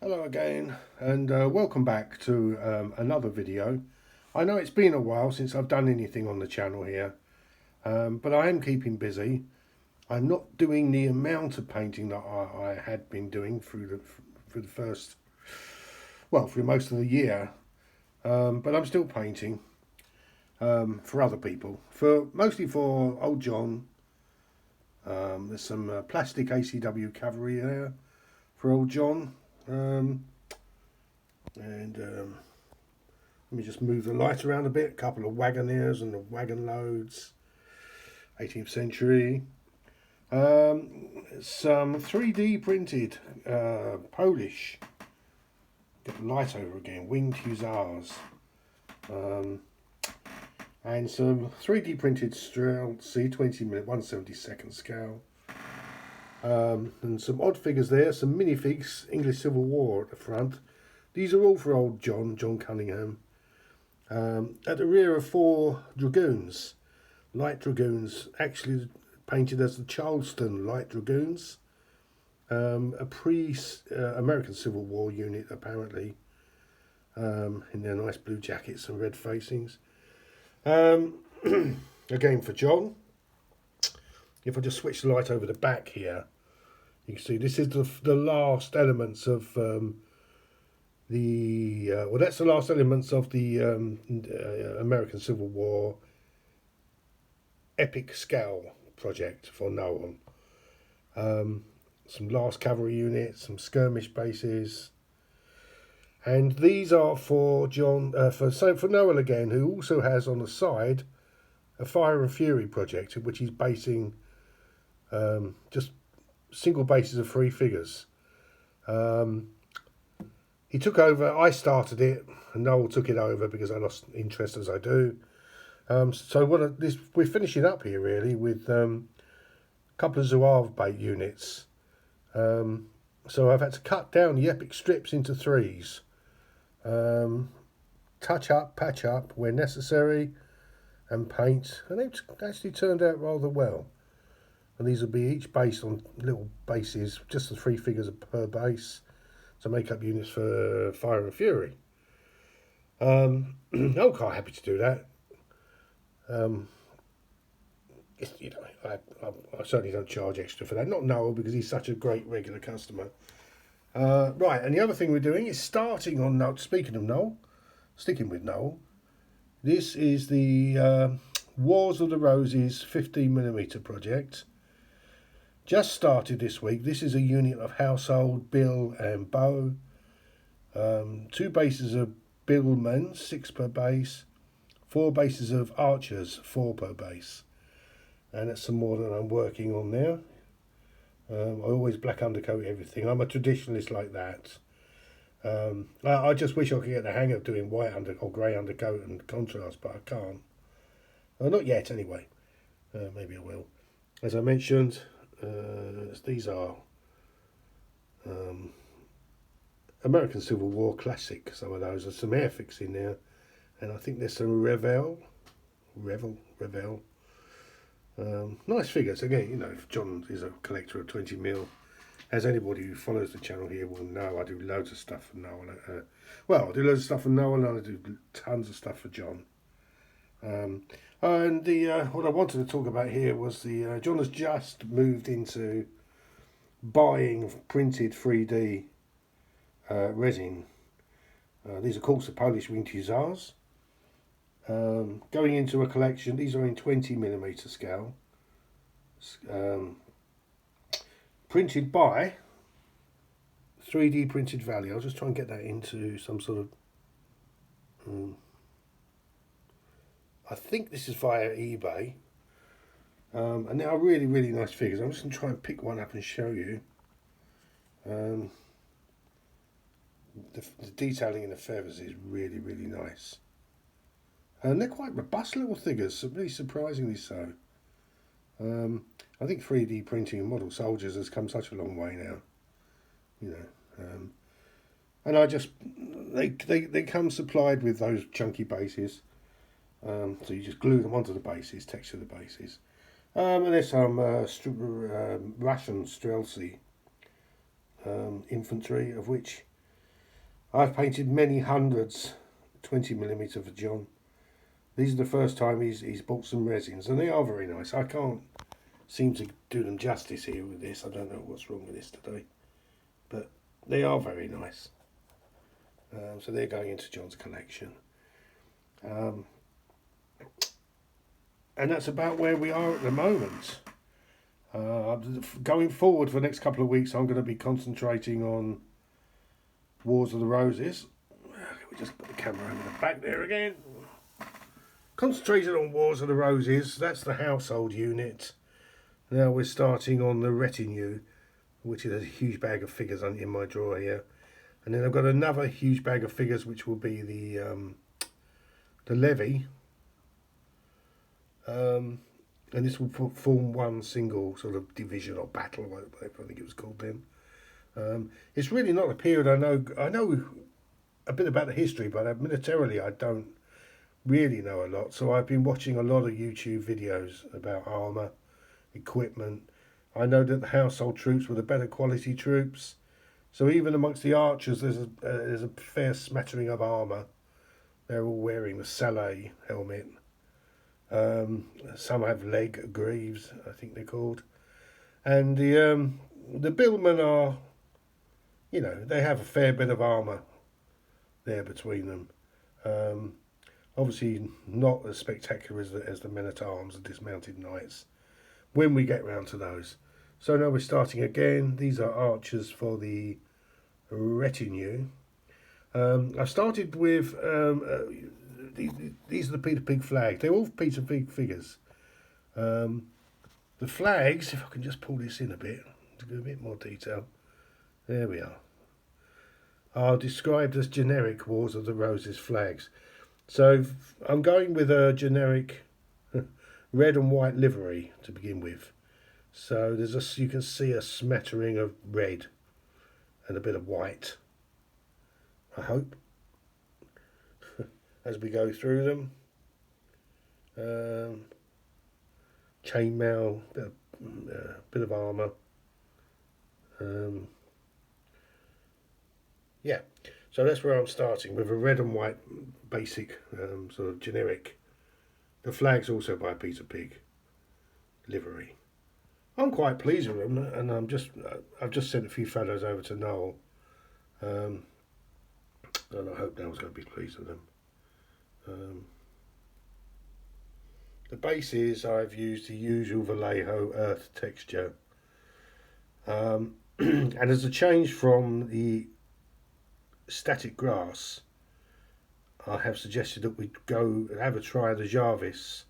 Hello again, and welcome back to another video. I know it's been a while since I've done anything on the channel here, but I am keeping busy. I'm not doing the amount of painting that I had been doing through most of the year, but I'm still painting for other people, mostly for old John. There's some plastic ACW cavalry there for old John. Let me just move the light around a bit. A couple of wagoners and the wagon loads, 18th century. Some 3D printed Polish, get the light over again, Winged Hussars. And some 3D printed Streltsy 20mm 1/72 scale. And some odd figures there, some minifigs, English Civil War at the front. These are all for old John Cunningham. At the rear are 4 dragoons, light dragoons, actually painted as the Charleston Light Dragoons, a pre-American Civil War unit apparently, in their nice blue jackets and red facings. Again for John. If I just switch the light over the back here, you can see this is the last elements of that's the last elements of the American Civil War epic scale project for Noel. Some last cavalry units, some skirmish bases, and these are for John for Noel again, who also has on the side a Fire and Fury project, which he's basing just single bases of 3 figures. He took over. I started it, and Noel took it over because I lost interest, as I do. So we're finishing up here really with a couple of Zouave bait units. So I've had to cut down the epic strips into 3s. Touch up, patch up where necessary, and paint. And they've actually turned out rather well. And these will be each based on little bases, just the 3 figures per base, to make up units for Fire and Fury. I'm quite happy to do that. I certainly don't charge extra for that. Not Noel, because he's such a great regular customer. Right, and the other thing we're doing is starting on Noel. Speaking of Noel, sticking with Noel, this is the Wars of the Roses 15mm project. Just started this week. This is a unit of Household, Bill and Bo. 2 bases of Billmen, 6 per base. 4 bases of Archers, 4 per base. And that's some more that I'm working on there. I always black undercoat everything. I'm a traditionalist like that. I just wish I could get the hang of doing white or grey undercoat and contrast, but I can't. Not yet, anyway. Maybe I will. As I mentioned, these are American Civil War classic. Some of those. There's some Airfix in there, and I think there's some Revel. Nice figures. Again, you know, if John is a collector of 20mm, as anybody who follows the channel here will know, I do loads of stuff for Noel. I do loads of stuff for Noel, and I do tons of stuff for John. And what I wanted to talk about here was John has just moved into buying printed 3D resin. These are called the Polish Winged Hussars. Going into a collection. These are in 20mm scale. Printed by 3D printed value. I'll just try and get that into some sort of. I think this is via eBay. And they are really, really nice figures. I'm just going to try and pick one up and show you. The detailing in the feathers is really, really nice. And they're quite robust little figures, really surprisingly so. I think 3D printing and model soldiers has come such a long way now. You know. And they come supplied with those chunky bases. So you just glue them onto the bases, texture the bases. And there's some Russian Streltsy infantry, of which I've painted many hundreds 20mm for John. These are the first time he's bought some resins, and they are very nice. I can't seem to do them justice here with this. I don't know what's wrong with this today, but they are very nice. So they're going into John's collection. And that's about where we are at the moment. Going forward for the next couple of weeks, I'm going to be concentrating on Wars of the Roses. We just put the camera over the back there again. Concentrating on Wars of the Roses. That's the household unit. Now we're starting on the retinue, which is a huge bag of figures in my drawer here. And then I've got another huge bag of figures, which will be the levy. And this will form one single sort of division or battle, whatever I think it was called then. It's really not a period I know a bit about the history, but militarily I don't really know a lot. So I've been watching a lot of YouTube videos about armour, equipment. I know that the household troops were the better quality troops. So even amongst the archers, there's a fair smattering of armour. They're all wearing the Sallet helmet. Some have leg greaves, I think they're called. And the billmen are, they have a fair bit of armour there between them. Obviously not as spectacular as the men-at-arms and dismounted knights when we get round to those. So now we're starting again. These are archers for the retinue. I started with these are the Peter Pig flags. They're all Peter Pig figures. The flags, if I can just pull this in a bit to give a bit more detail. There we are described as generic Wars of the Roses flags. So I'm going with a generic red and white livery to begin with. So you can see a smattering of red and a bit of white, I hope, as we go through them. Chainmail, bit of armour. Yeah, so that's where I'm starting, with a red and white basic sort of generic. The flag's also by Peter Pig livery. I'm quite pleased with them, and I've just sent a few photos over to Noel, and I hope Noel's going to be pleased with them. The bases, I've used the usual Vallejo earth texture, and as a change from the static grass, I have suggested that we go have a try of the Jarvis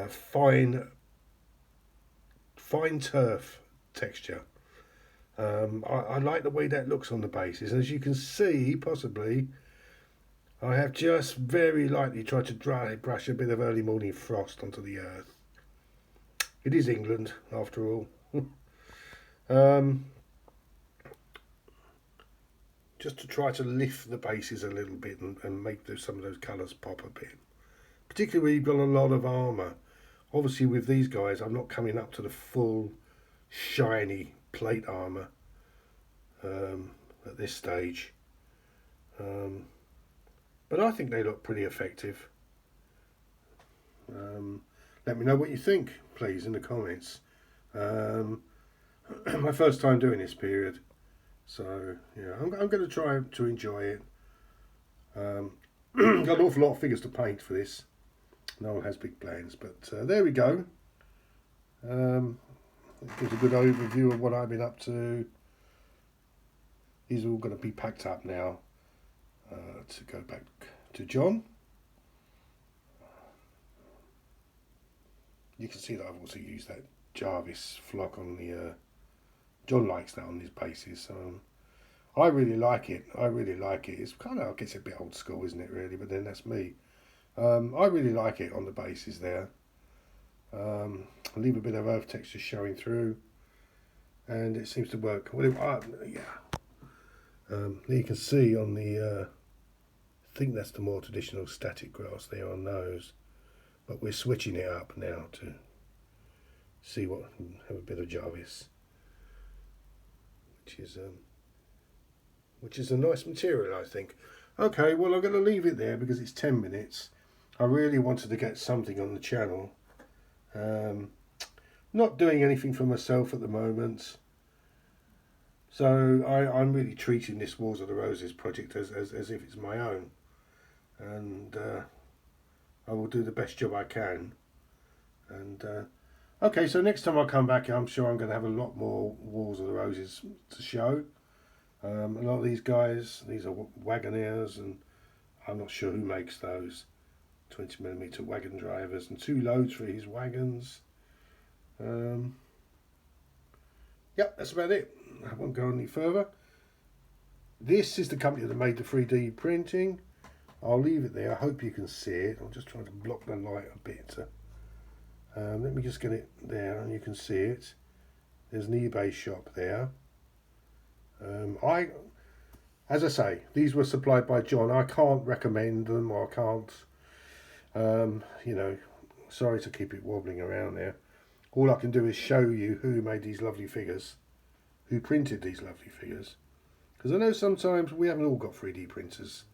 fine turf texture. I like the way that looks on the bases, and as you can see, possibly, I have just very lightly tried to brush a bit of early morning frost onto the earth. It is England, after all. Just to try to lift the bases a little bit and make some of those colours pop a bit. Particularly when you've got a lot of armour. Obviously with these guys, I'm not coming up to the full shiny plate armour at this stage. But I think they look pretty effective. Let me know what you think, please, in the comments. My first time doing this period, so yeah, I'm going to try to enjoy it. Got an awful lot of figures to paint for this. No one has big plans, but there we go. It gives a good overview of what I've been up to. These are all going to be packed up now to go back to John. You can see that I've also used that Jarvis flock on the... John likes that on his bases. I really like it. It's kind of, I guess, a bit old school, isn't it, really? But then that's me. I really like it on the bases there. I leave a bit of earth texture showing through, and it seems to work. Well, you can see on the... I think that's the more traditional static grass there on those. But we're switching it up now to see have a bit of Jarvis, which is which is a nice material, I think. Okay, well, I'm going to leave it there because it's 10 minutes. I really wanted to get something on the channel. Not doing anything for myself at the moment. So I'm really treating this Wars of the Roses project as if it's my own. And I will do the best job I can. And okay, so next time I come back, I'm sure I'm going to have a lot more Wars of the Roses to show. A lot of these guys, these are Wagoneers, and I'm not sure who makes those 20mm wagon drivers, and 2 loads for his wagons. Yep, that's about it. I won't go any further. This is the company that made the 3D printing. I'll leave it there. I hope you can see it. I'm just trying to block the light a bit. Let me just get it there and you can see it. There's an eBay shop there. As I say, these were supplied by John. I can't recommend them, or I can't, you know, sorry to keep it wobbling around there. All I can do is show you who made these lovely figures, who printed these lovely figures. Because I know sometimes we haven't all got 3D printers.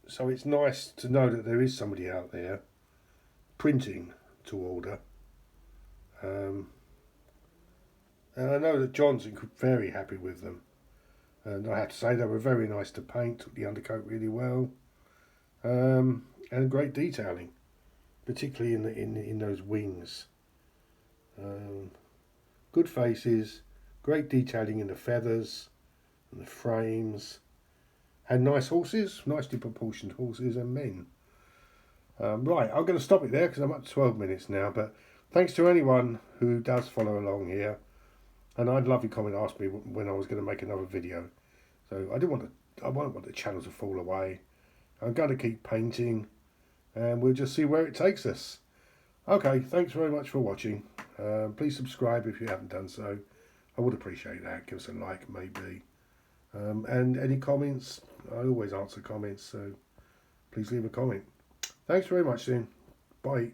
So it's nice to know that there is somebody out there printing to order. And I know that John's very happy with them. And I have to say they were very nice to paint, took the undercoat really well. And great detailing, particularly in those wings. Good faces, great detailing in the feathers and the frames. And nice horses, nicely proportioned horses and men. Right, I'm going to stop it there because I'm up to 12 minutes now. But thanks to anyone who does follow along here. And I'd love your comment, ask me when I was going to make another video. So I won't want the channel to fall away. I'm going to keep painting, and we'll just see where it takes us. Okay, thanks very much for watching. Please subscribe if you haven't done so. I would appreciate that. Give us a like, maybe. And any comments, I always answer comments, so please leave a comment. Thanks very much, then. Bye.